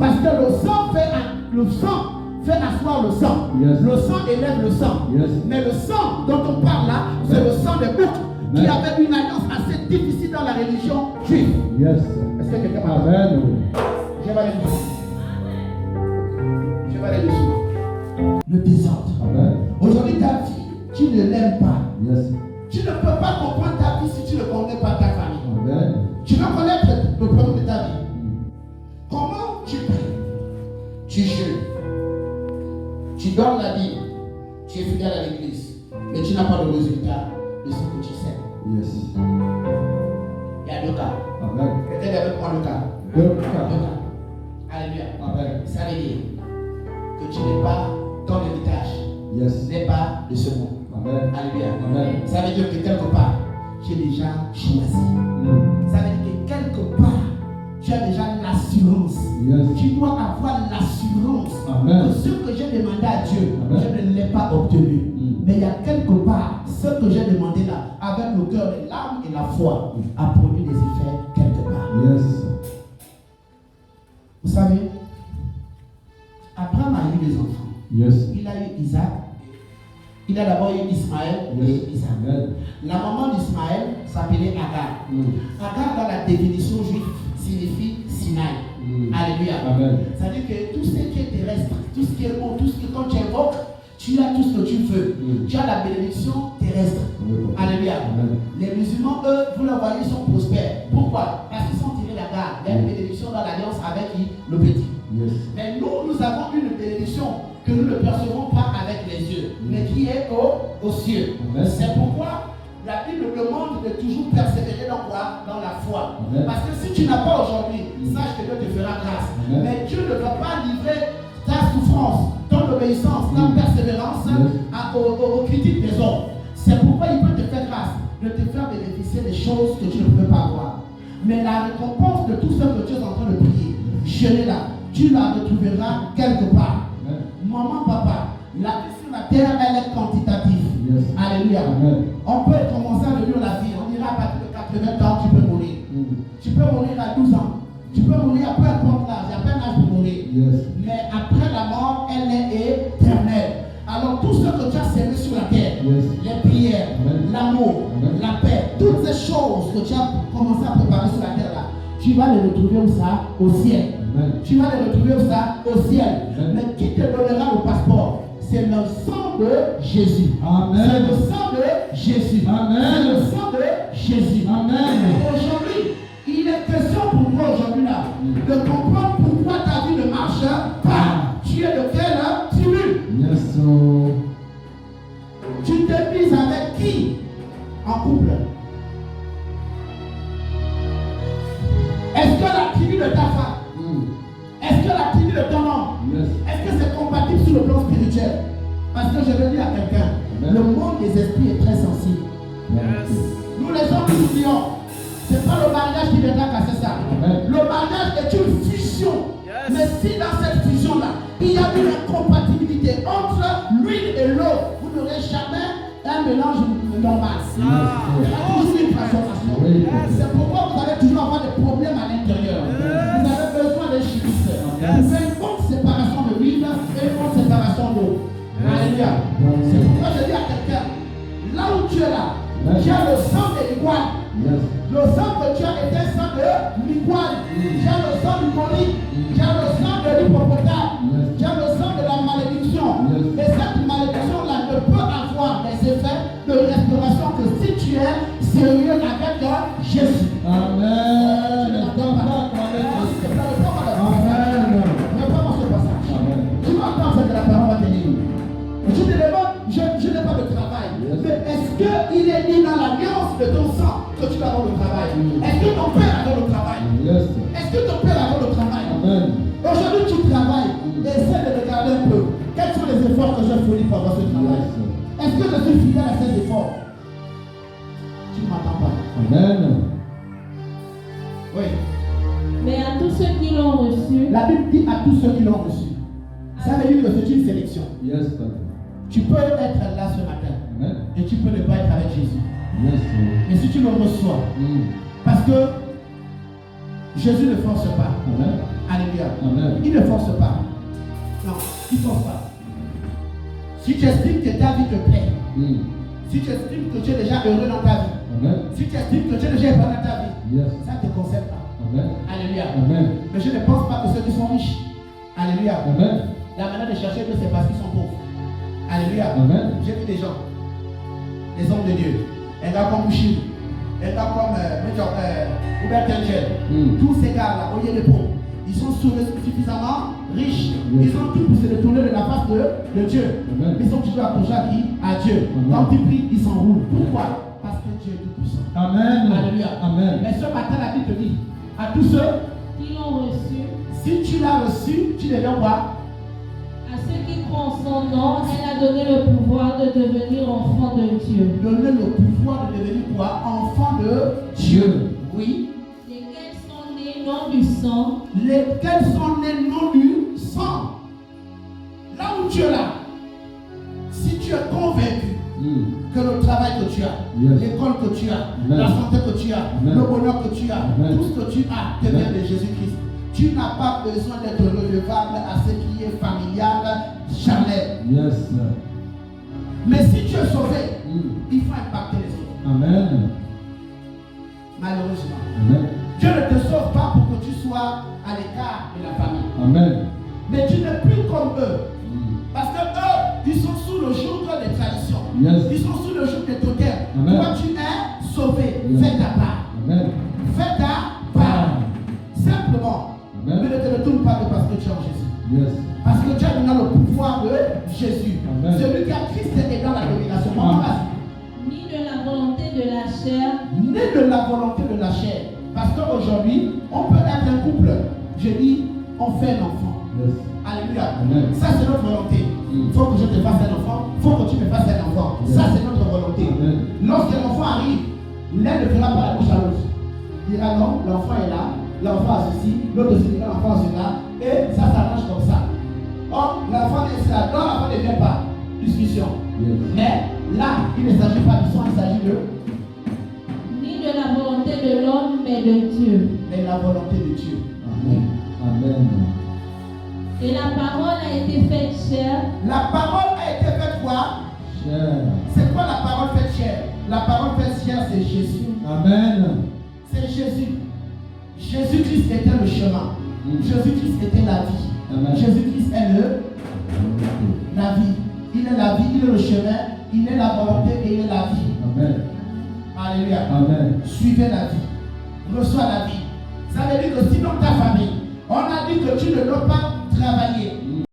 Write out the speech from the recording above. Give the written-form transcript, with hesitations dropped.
Parce que le sang fait asseoir le sang. Yes. Le sang élève le sang. Yes. Mais le sang dont on parle là, c'est le sang des boucs qui avait une alliance assez difficile dans la religion juive. Yes. Est-ce que quelqu'un m'a Amen. Je vais aller dessus. Je vais aller dessus. Le désordre. Amen. Aujourd'hui, ta vie, tu ne l'aimes pas. Yes. Tu ne peux pas comprendre ta vie si tu ne connais pas ta famille. Amen. Tu veux connaître le problème de ta vie. Comment tu pries? Tu jeûnes. Tu donnes la Bible. Tu es fidèle à l'église. Mais tu n'as pas le résultat de ce que tu sais. Yes. Il y a deux cas. Amen. Peut-être avec moi le cas. Deux Deux cas. cas. Alléluia. Amen. Ça veut dire que tu n'es pas ton héritage. Yes. N'est pas de ce monde. Amen. Alléluia. Amen. Ça veut dire que quelque part, tu es déjà choisi. Ça veut dire que quelque part, tu as déjà l'assurance. Yes. Tu dois avoir l'assurance Amen. que ce que j'ai demandé à Dieu, Amen. je ne l'ai pas obtenu. Mais il y a quelque part, ce que j'ai demandé là, avec le cœur, les larmes et la foi, a produit des effets quelque part. Yes. Vous savez, Abraham a eu des enfants. Yes. Il a eu Isaac. Il a d'abord eu Ismaël et Isaac. Amen. La maman d'Ismaël s'appelait Agar. Agar, dans la définition juive, signifie Sinaï. Alléluia. Amen. Ça veut dire que tout ce qui est terrestre, tout ce qui est bon, tout ce que quand tu invoques, tu as tout ce que tu veux. Tu as la bénédiction terrestre. Alléluia. Amen. Les musulmans, eux, vous le voyez, sont prospères. Pourquoi? Parce qu'ils sont tirés la garde. Il y a une bénédiction dans l'alliance avec le petit. Yes. Mais nous avons une bénédiction que nous ne percevons pas avec les yeux, mais qui est aux cieux. Amen. C'est pourquoi la Bible demande de toujours persévérer dans quoi? Dans la foi. Amen. Parce que si tu n'as pas aujourd'hui, sache que Dieu te fera grâce. Amen. Mais Dieu ne va pas livrer ta souffrance, ton obéissance, ta persévérance aux critiques des hommes. C'est pourquoi il peut te faire grâce, de te faire bénéficier des choses que tu ne peux pas voir. Mais la récompense de tout ce que tu es en train de prier, jeûner-la, tu la retrouveras quelque part. Amen. Maman, papa, la vie sur la terre, elle est quantitative. Yes. Alléluia. Amen. On peut commencer à vivre la vie. On dira à partir de 80 ans, tu peux mourir. Tu peux mourir à 12 ans. Tu peux mourir à peu importe l'âge. Il n'y a pas d'âge pour mourir. Yes. Mais après la mort, elle est éternelle. Alors tout ce que tu as semé sur la terre, Yes. les prières, Amen. l'amour, Amen. la paix, toutes ces choses que tu as commencé à préparer sur la terre là, tu vas les retrouver où ça? Au ciel. Amen. Tu vas les retrouver où ça? Au ciel. Amen. Mais qui te donnera le passeport? C'est le sang de Jésus. Amen. C'est le sang de Jésus. Amen. C'est le sang de Jésus. Amen. Aujourd'hui, il est question pour toi aujourd'hui là de comprendre pourquoi ta vie ne marche pas. Tu es de quelle tribu? Yes. So. Tu te mises avec qui en couple? Est-ce que la tribu de ta femme? Est-ce que la tribu de ton homme? Yes. Est-ce que c'est compatible sur le plan spirituel? Parce que je veux dire à quelqu'un, le monde des esprits est très sensible. Yes. Nous les hommes nous oublions. Ce n'est pas le mariage qui viendra casser ça. Amen. Le mariage est une fusion. Mais si dans cette fusion-là, il y a une incompatibilité entre l'huile et l'eau, vous n'aurez jamais un mélange normal. Il y a toujours une transformation. C'est pourquoi vous allez toujours avoir des problèmes à l'intérieur. Vous avez besoin d'un chimiste. Vous faites une bonne séparation de l'huile et une bonne séparation d'eau. Alléluia. C'est pourquoi je dis à quelqu'un, là où tu es là, tu as le sang de l'iguane. Yes. Le sang que tu as est un sang de l'iguane. Tu as le sang du colis. Tu as le sang de l'hippopotame. Tu as le sang de la malédiction. Et cette malédiction-là ne peut avoir des effets de restauration que si tu es sérieux avec Jésus. Amen. Amen. Reprends ce passage. Amen. Tu m'entends ce que la parole va te dire. Je te demande, je n'ai pas de travail. Yes. Mais est-ce qu'il est dit dans l'alliance de ton sang que tu vas avoir le travail? Est-ce que ton père avait le travail? Yes. Est-ce que ton père avait le travail? Amen. Aujourd'hui tu travailles. Essaie de regarder un peu. Quels sont les efforts que j'ai fournis pour avoir ce travail? Est-ce que je suis fidèle à ces efforts? Tu ne m'entends pas. Amen. Oui. Mais à tous ceux qui l'ont reçu, La Bible dit à tous ceux qui l'ont reçu. Ça veut dire que c'est une sélection. Yes. Tu peux être là ce matin Amen. et tu peux ne pas être avec Jésus. Yes. Mais si tu le reçois, parce que Jésus ne force pas. Amen. Alléluia. Amen. Il ne force pas. Non, il ne force pas. Si tu estimes que ta vie te plaît, si tu estimes que tu es déjà heureux dans ta vie, Amen. si tu estimes que tu es déjà heureux dans ta vie, Yes. ça ne te concerne pas. Amen. Alléluia. Amen. Mais je ne pense pas que ceux qui sont riches, alléluia, Amen. la manière de chercher Dieu, c'est parce qu'ils sont pauvres. Alléluia. Amen. J'ai vu des gens, des hommes de Dieu, un gars comme Bouchil, un gars comme Hubert Angel, tous ces gars-là, au lieu de pauvres, ils sont suffisamment riches, ils ont tout pour se détourner de la face de Dieu. Amen. Ils sont toujours accrochés à qui? À Dieu. Amen. Quand ils prient, ils s'enroulent. Pourquoi? Parce que Dieu est tout puissant. Amen. Alléluia. Amen. Mais ce matin, la Bible te dit, à tous ceux qui l'ont reçu, si tu l'as reçu, tu deviens quoi? à ceux qui croient en son nom, elle a donné le pouvoir de devenir enfant de Dieu. Donner le pouvoir de devenir quoi? Enfant de Dieu. Oui. Lesquels sont nés non du sang, Lesquels sont nés non du sang. Là où tu es là, si tu es convaincu que le travail que tu as, Yes. l'école que tu as, Amen. la santé que tu as, Amen. le bonheur que tu as, Amen. tout ce que tu as te vient de Jésus-Christ. Tu n'as pas besoin d'être redevable à ce qui est familial, jamais. Yes. Mais si tu es sauvé, il faut impacter les autres. Amen. Malheureusement. Amen. Dieu ne te sauve pas pour que tu sois à l'écart de la famille. Amen. Mais tu n'es plus comme eux. Parce que eux, ils sont sous le joug des traditions. Yes. Ils sont sous le joug des totems. Amen. Toi, tu es sauvé. Yes. Fais ta part. Amen. Fais ta part. Simplement. Amen. Mais ne te retourne pas que parce que tu es en Jésus. Yes. Parce que Dieu a donné le pouvoir de Jésus. Amen. Celui qui a Christ est dans la domination. Maman, vas-y. ni de la volonté de la chair, Ni de la volonté de la chair. Parce qu'aujourd'hui, on peut être un couple. Je dis, on fait un enfant. Yes. Alléluia. Amen. Ça, c'est notre volonté. Il faut que je te fasse un enfant. Il faut que tu me fasses un enfant. Yes. Ça, c'est notre volonté. Amen. Lorsque l'enfant arrive, l'un ne fera pas la bouche à l'autre. Il dira non, l'enfant est là, l'enfant a ceci, l'autre se dira l'enfant a cela, et ça s'arrange comme ça. Or, l'enfant est là, non, l'enfant ne vient pas. Discussion. Yes. Mais là, il ne s'agit pas du sang, il s'agit de ni de la volonté de l'homme, mais de Dieu. mais la volonté de Dieu. Amen. Amen. Et la parole a été faite chair, La parole a été faite quoi? Cher. C'est quoi la parole faite chair? La parole faite chair, c'est Jésus. Amen. C'est Jésus. Jésus-Christ était le chemin. Jésus-Christ était la vie. Amen. Jésus-Christ est la vie. Il est la vie, il est le chemin, il est la volonté et il est la vie. Amen. Alléluia. Amen. Suivez la vie. Reçois la vie. Ça veut dire que si dans ta famille, on a dit que tu ne dois pas